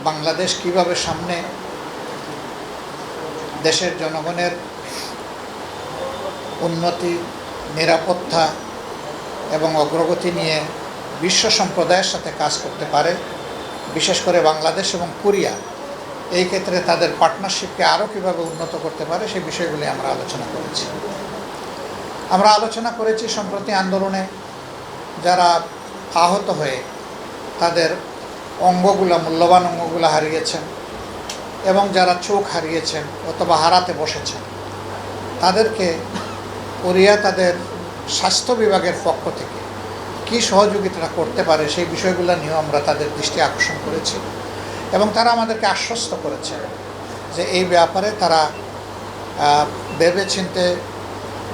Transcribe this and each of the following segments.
বাংলাদেশ কিভাবে সামনে দেশের জনগণের উন্নতি, নিরাপত্তা এবং অগ্রগতি নিয়ে বিশ্ব সম্প্রদায়ের সাথে কাজ করতে পারে, বিশেষ করে বাংলাদেশ এবং কোরিয়া এই ক্ষেত্রে তাদের পার্টনারশিপকে আরও কীভাবে উন্নত করতে পারে সেই বিষয়গুলি আমরা আলোচনা করেছি। আমরা আলোচনা করেছি সম্প্রতি আন্দোলনে যারা আহত হয়ে তাদের মূল্যবান অঙ্গগুলো হারিয়েছেন এবং যারা চোখ হারিয়েছেন অথবা হারাতে বসেছেন তাদেরকে কোরিয়া তাদের স্বাস্থ্য বিভাগের পক্ষ থেকে কী সহযোগিতা করতে পারে সেই বিষয়গুলো নিয়েও আমরা তাদের দৃষ্টি আকর্ষণ করেছি এবং তারা আমাদেরকে আশ্বস্ত করেছে যে এই ব্যাপারে তারা ভেবেচিন্তে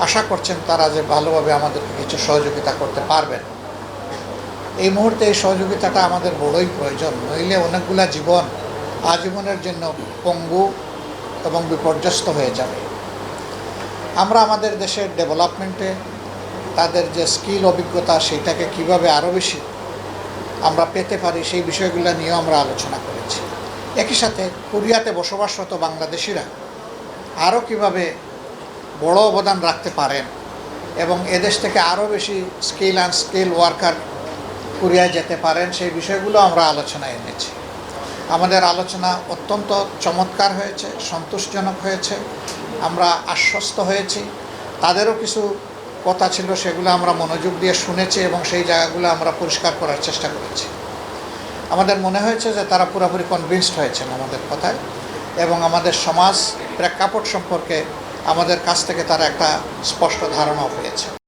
আশা করছেন তারা যে ভালোভাবে আমাদেরকে কিছু সহযোগিতা করতে পারবেন। এই মুহূর্তে এই সহযোগিতাটা আমাদের বড়ই প্রয়োজন, নইলে অনেকগুলা জীবন আজীবনের জন্য পঙ্গু এবং বিপর্যস্ত হয়ে যাবে। আমরা আমাদের দেশের ডেভেলপমেন্টে তাদের যে স্কিল অভিজ্ঞতা সেইটাকে কিভাবে আরও বেশি আমরা পেতে পারি সেই বিষয়গুলো নিয়েও আমরা আলোচনা করেছি। একই সাথে কোরিয়াতে বসবাসরত বাংলাদেশিরা আরও কিভাবে বড় অবদান রাখতে পারেন এবং এদেশ থেকে আরও বেশি স্কিল ওয়ার্কার কোরিয়ায় যেতে পারেন সেই বিষয়গুলো আমরা আলোচনায় এনেছি। আমাদের আলোচনা অত্যন্ত চমৎকার হয়েছে, সন্তোষজনক হয়েছে, আমরা আশ্বস্ত হয়েছি। তাদেরও কিছু কথা ছিল সেগুলো আমরা মনোযোগ দিয়ে শুনেছি এবং সেই জায়গাগুলো আমরা পরিষ্কার করার চেষ্টা করেছি। আমাদের মনে হয়েছে যে তারা পুরোপুরি কনভিন্সড হয়েছেন আমাদের কথায় এবং আমাদের সমাজ প্রেক্ষাপট সম্পর্কে আমাদের কাছ থেকে তারা একটা স্পষ্ট ধারণাও পেয়েছে।